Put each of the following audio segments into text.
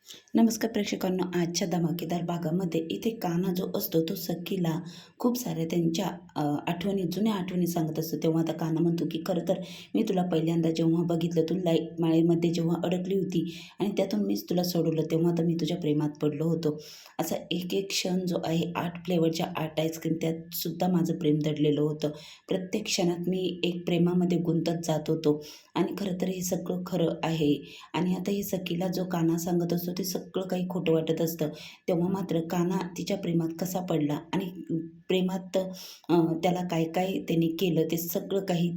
नमस्कार प्रेक्षकांनो, आजच्या धमाकेदार भागामध्ये इथे कान्हा जो असतो तो सखीला खूप साऱ्या त्यांच्या आठवणी, जुन्या आठवणी सांगत असतो. तेव्हा आता कान्हा म्हणतो की खरं तर मी तुला पहिल्यांदा जेव्हा बघितलं, तू माळेमध्ये जेव्हा अडकली होती आणि त्यातून मीच तुला सोडवलं, तेव्हा तर मी तुझ्या प्रेमात पडलो होतो. असा एक एक क्षण जो आहे, 8 फ्लेवरच्या 8 आईस्क्रीम त्यात सुद्धा माझं प्रेम दडलेलं होतं. प्रत्येक क्षणात मी एक प्रेमामध्ये गुंतत जात होतो आणि खरं तर हे सगळं खरं आहे. आणि आता ही सखीला जो कान्हा सांगत असतो ते सगळं काही खोटं वाटत असतं. तेव्हा मात्र कान्हा तिच्या प्रेमात कसा पडला आणि प्रेमात त्याला काय काय त्याने केलं ते सगळं काही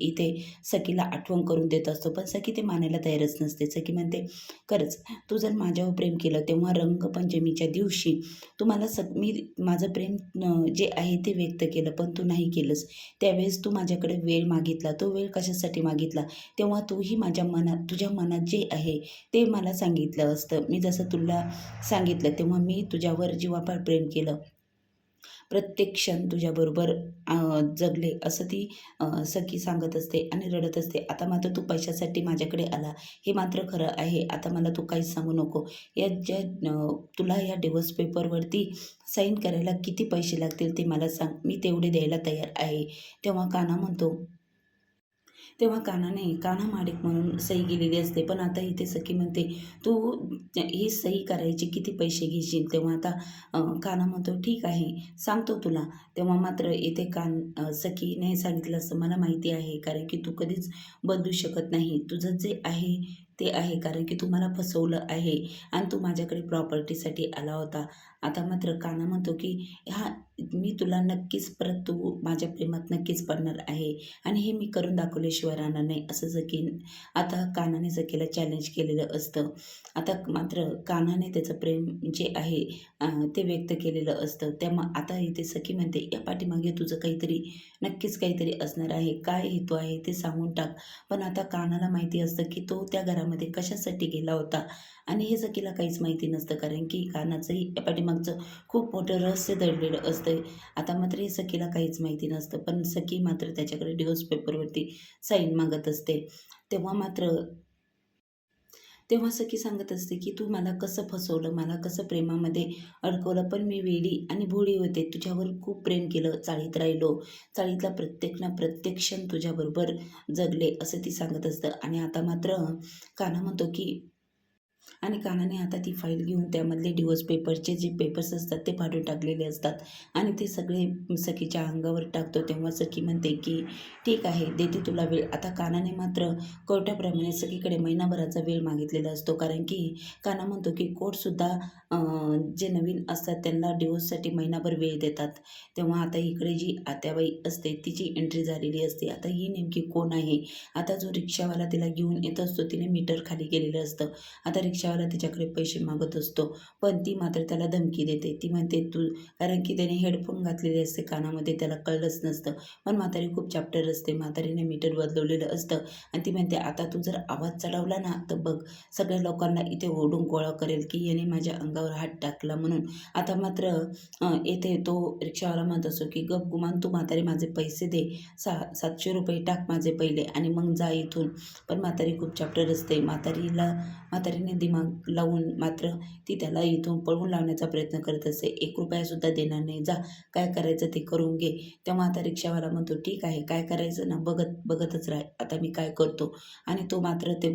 इथे सखीला आठवण करून देत असतो. पण सखी ते मानायला तयारच नसते. सखी म्हणते, खरंच तू जर माझ्यावर प्रेम केलं तेव्हा रंगपंचमीच्या दिवशी तू मला मी माझं प्रेम जे आहे ते व्यक्त केलं, पण तू नाही केलंस. त्यावेळेस तू माझ्याकडे वेळ मागितला. तो वेळ कशासाठी मागितला? तेव्हा तूही माझ्या मनात, तुझ्या मनात जे आहे ते मला सांगितलं असतं. मी जसं तुला सांगितलं तेव्हा मी तुझ्यावर जीवापाड प्रेम केलं. प्रत्येक क्षण तुझ्याबरोबर जगले असं ती सखी सांगत असते आणि रडत असते. आता मात्र तू पैशासाठी माझ्याकडे आला हे मात्र खरं आहे. आता मला तू काहीच सांगू नको. या ज्या तुला या डिव्होर्स पेपरवरती साईन करायला किती पैसे लागतील ते मला सांग. मी तेवढे द्यायला तयार आहे. तेव्हा कान्हा म्हणतो, तेव्हा कान्हाने कान्हा माडिक म्हणून सही केलेली असते. पण आता इथे सखी म्हणते, "तू ही सही करायचे किती पैसे घेशील?" तेव्हा आता कान्हा म्हणतो, "ठीक आहे, सांगतो तुला." तेव्हा मात्र इथे सखीने सांगितलं असतं, "मला माहिती आहे, कारण की तू कधीच बदलू शकत नाही. तुझं जे आहे ते आहे, कारण की तू मला फसवलं आहे आणि तू माझ्याकडे प्रॉपर्टीसाठी आला होता." आता मात्र कान्हा म्हणतो की मी तुला नक्कीच परत तू माझ्या प्रेमात नक्कीच पडणार आहे आणि हे मी करून दाखवल्याशिवाय राहणार नाही, असं आता कान्हाने सखीला चॅलेंज केलेलं असतं. आता मात्र कान्हाने त्याचं प्रेम जे आहे ते व्यक्त केलेलं असतं. आता इथे सखी म्हणते, "या पाठीमागे तुझं काहीतरी, नक्कीच काहीतरी असणार आहे. काय हेतू आहे ते सांगून टाक." पण आता कान्हाला माहिती असतं की तो त्या घरामध्ये कशासाठी गेला होता आणि हे सखीला काहीच माहिती नसतं, कारण की कान्हाचंही या पाठीमागचं खूप मोठं रहस्य दडलेलं असतं. आता मात्र हे सखीला काहीच माहिती नसतं. पण सखी मात्र त्याच्याकडे डिव्होर्स पेपरवरती साईन मागत असते. तेव्हा मात्र तेव्हा सखी सांगत असते, की "तू मला कसं फसवलं, मला कसं प्रेमामध्ये अडकवलं, पण मी वेडी आणि भोळी होते. तुझ्यावर खूप प्रेम केलं, चाळीत राहिलो. चाळीतला प्रत्येक ना प्रत्येक क्षण तुझ्याबरोबर जगले," असं ती सांगत असतं. आणि आता मात्र कान्हा म्हणतो, की आणि कानाने आता ती फाईल घेऊन त्यामधले डिव्होर्स पेपरचे जे पेपर्स असतात ते फाडून टाकलेले असतात आणि ते सगळे सखीच्या अंगावर टाकतो. तेव्हा सखी म्हणते की ठीक आहे, देते तुला वेळ. आता कानाने मात्र कोर्टाप्रमाणे सगळीकडे महिनाभराचा वेळ मागितलेला असतो, कारण की काना म्हणतो की कोर्टसुद्धा जे नवीन असतात त्यांना डिव्होर्ससाठी महिनाभर वेळ देतात. तेव्हा आता इकडे जी आत्याबाई असते तिची एंट्री झालेली असते. आता ही नेमकी कोण आहे? आता जो रिक्षावाला तिला घेऊन येत असतो, तिने मीटर खाली केलेलं असतं. आता रिक्षावाला तिच्याकडे पैसे मागत असतो, पण ती मात्र त्याला धमकी देते. ती म्हणते, "तू", कारण की त्याने हेडफोन घातलेले असते कानामध्ये, त्याला कळलंच नसतं. पण म्हातारी खूप चॅप्टर असते. म्हातारीने मीटर बदलवलेलं असतं आणि ती म्हणते, "आता तू जर आवाज चढवला ना, तर बघ सगळ्या लोकांना इथे ओढून गोळा करेल की याने माझ्या अंगावर हात टाकला म्हणून." आता मात्र येथे तो रिक्षावाला म्हणत असतो की "गप गुमान, तू म्हातारी माझे पैसे दे, 700 रुपये टाक माझे पहिले आणि मग जा इथून." पण म्हातारी खूप चॅप्टर असते. म्हातारीने दिमाग लावून मात्र ती त्याला इथून पळवून लावण्याचा प्रयत्न करत असते. ₹1 सुद्धा देणार नाही. "जा, काय करायचं ते करून घे." तेव्हा आता रिक्षावाला म्हणतो, "ठीक आहे, काय करायचं ना, बघतच राह. आता मी काय करतो." आणि तो मात्र ते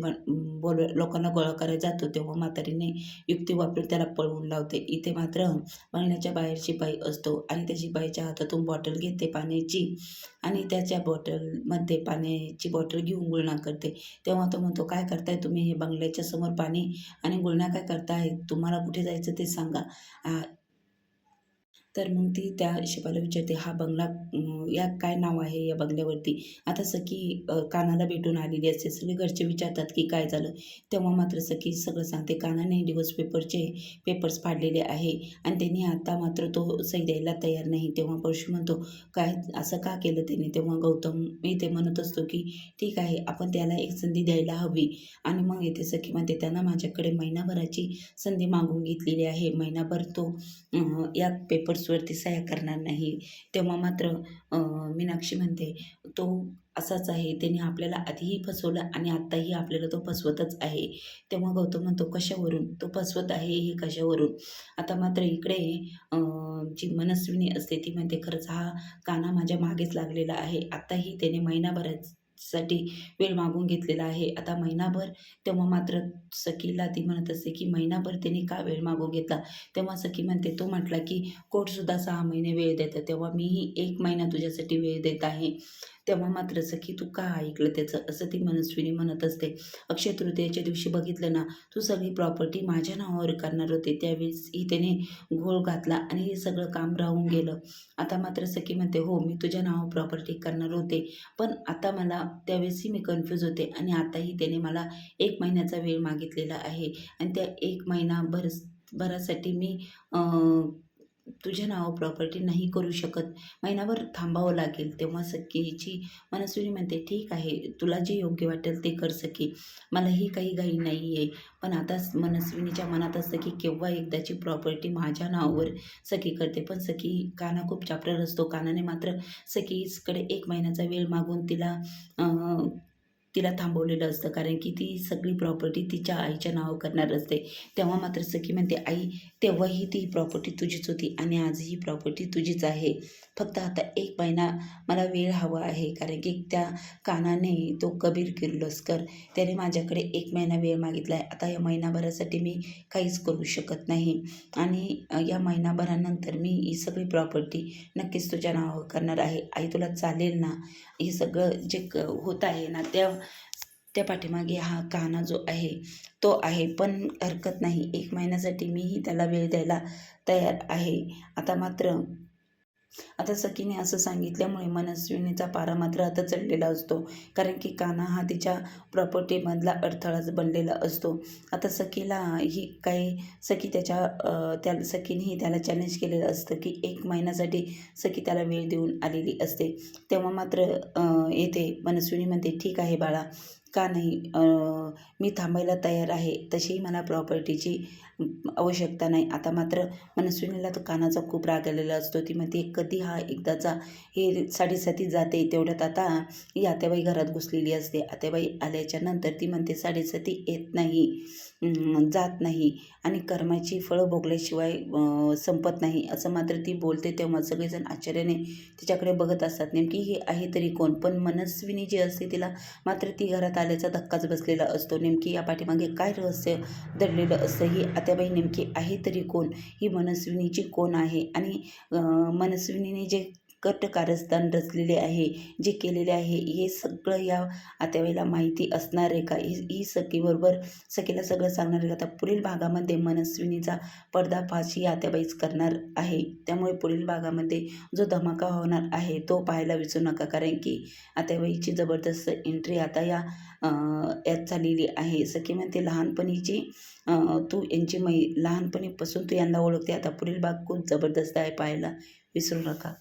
लोकांना गोळा करायला जातो. तेव्हा म्हातारीने युक्ती वापरून त्याला पळवून लावते. इथे मात्र बंगल्याच्या बाहेर शिपाई असतो आणि त्या शिपाईच्या हातातून बॉटल घेते पाण्याची आणि त्याच्या बॉटलमध्ये पाण्याची बॉटल घेऊन गुळणा करते. तेव्हा तो म्हणतो, "काय करताय तुम्ही? हे बंगल्याच्या समोर पाणी आणि गुळण्या काय करताय? तुम्हाला कुठे जायचं ते सांगा." तर मग ती त्या शिपाईला विचारते, "हा बंगला, या काय नाव आहे या बंगल्यावरती?" आता सखी कानाला भेटून आलेली असते. सगळे घरचे विचारतात की काय झालं? तेव्हा मात्र सखी सगळं सांगते. कानाने डिव्होर्स पेपर्स फाडलेले आहे आणि त्यांनी आता मात्र तो सही द्यायला तयार नाही. तेव्हा परशू म्हणतो, "काय, असं का केलं त्याने?" तेव्हा गौतम ते म्हणत असतो की ठीक आहे, आपण त्याला एक संधी द्यायला हवी. आणि मग येथे सखी म्हणते, "त्यांना माझ्याकडे महिनाभराची संधी मागून घेतलेली आहे. महिनाभर तो या पेपर्स पोस्टवरती सह्या करणार नाही. तेव्हा मात्र मीनाक्षी म्हणते, "तो असाच आहे. त्याने आपल्याला आधीही फसवलं आणि आत्ताही आपल्याला तो फसवतच आहे." तेव्हा गौतम म्हणतो, "कशावरून? तो फसवत आहे हे कशावरून?" आता मात्र इकडे अ, जी मनस्विनी असते ती म्हणते, "खरंच हा काना माझ्या मागेच लागलेला आहे. आत्ताही त्याने महिनाभरासाठी वेळ मागून घेतलेला आहे." आता महिनाभर तेव्हा मात्र सखीला ती म्हणत असते, की "महिनाभर त्याने का वेळ मागून घेतला?" तेव्हा सखी म्हणते, "तो म्हटला, की कोर्टसुद्धा 6 महिने वेळ देतं, तेव्हा मीही 1 महिना तुझ्यासाठी वेळ देत आहे." तेव्हा मात्र "सखी तू का ऐकलं त्याचं?" असं ती मनस्विनी म्हणत असते. "अक्षय तृतीयेच्या दिवशी बघितलं ना, तू सगळी प्रॉपर्टी माझ्या नावावर करणार होते. त्यावेळेसही त्याने घोळ घातला आणि हे सगळं काम राहून गेलं." आता मात्र सखी म्हणते, "हो, मी तुझ्या नावावर प्रॉपर्टी करणार होते, पण आता मला त्यावेळेसही मी कन्फ्यूज होते आणि आताही त्याने मला 1 महिन्याचा वेळ मागितलेला आहे आणि त्या 1 भरासाठी मी तुझ्या नावावर प्रॉपर्टी नाही करू शकत. महिनाभर थांबावं लागेल." तेव्हा सखीची मनस्विनी म्हणते, "ठीक आहे, तुला जे योग्य वाटेल ते कर सखी. मलाही काही घाई नाही आहे." पण आता मनस्विनीच्या मनात असतं, की केव्हा एकदाची प्रॉपर्टी माझ्या नावावर सखी करते. पण सखी काना खूप चापटर असतो. कानाने मात्र सखीकडे 1 महिन्याचा वेळ मागून तिला थांबवलेलं असतं, कारण की ती सगळी प्रॉपर्टी तिच्या आईच्या नावावर करणार असते. तेव्हा मात्र सखी म्हणते, "आई, तेव्हाही ती प्रॉपर्टी तुझीच होती आणि आजही प्रॉपर्टी तुझीच आहे. फक्त आता 1 महिना मला वेळ हवा आहे." कारण की त्या कानाने, तो कबीर किर्लोस्कर, त्याने माझ्याकडे 1 महिना वेळ मागितला आहे. आता या महिनाभरासाठी मी काहीच करू शकत नाही आणि या महिनाभरानंतर मी ही सगळी प्रॉपर्टी नक्कीच तुझ्या नावावर करणार आहे. आई, तुला चालेल ना? हे सगळं जे होत आहे ना, त्या पाठीमागे हा काना जो आहे तो आहे. पण हरकत नाही, 1 महिन्यासाठी मीही त्याला वेळ द्यायला तयार आहे. आता सखीने असं सांगितल्यामुळे मनस्विनीचा पारा मात्र आता चढलेला असतो, कारण की कान्हा हा तिच्या प्रॉपर्टीमधला अडथळाच बनलेला असतो. आता सखीला ही काही सखी सखीनेही त्याला चॅलेंज केलेलं असतं, की 1 महिन्यासाठी सखी त्याला वेळ देऊन आलेली असते. तेव्हा मात्र येते मनस्विनी म्हणते, "ठीक आहे बाळा, का नाही, मी थांबायला तयार आहे. तशीही मला प्रॉपर्टीची आवश्यकता नाही." आता मात्र मनस्विनीला तो कानाचा खूप राग आलेला असतो. ती म्हणते, "कधी हा एकदाचा हे साडेसाती जाते, तेवढ्यात आता ही आत्याबाई घरात घुसलेली असते." आत्याबाई आल्याच्या नंतर ती म्हणते, "साडेसाती येत नाही, जात नाही आणि कर्माची फळं भोगल्याशिवाय संपत नाही." असं मात्र ती बोलते. तेव्हा सगळेजण आश्चर्याने तिच्याकडे बघत असतात. नेमकी ही आहे तरी कोण? पण मनस्विनी जी असते तिला मात्र ती घरात आल्याचा धक्काच बसलेला असतो. नेमकी या पाठीमागे काय रहस्य दडलेलं असतं? ही आत्याबाई नेमकी आहे तरी कोण? ही मनस्विनीची कोण आहे? आणि मनस्विनीने जे कारस्थान रचलेले आहे, जे केलेले आहे, हे सगळं या आत्याबाईला माहिती असणार आहे का? ही सखीला सगळं सांगणार आहे का? आता पुढील भागामध्ये मनस्विनीचा पर्दाफाश ही आत्याबाईच करणार आहे. त्यामुळे पुढील भागामध्ये जो धमाका होणार आहे तो पाहायला विसरू नका, कारण की आत्याबाईची जबरदस्त एंट्री आता यात झालेली आहे. सखी म्हणते, "लहानपणीची तू यांची लहानपणीपासून तू यांना ओळखते." आता पुढील भाग खूप जबरदस्त आहे, पाहायला विसरू नका.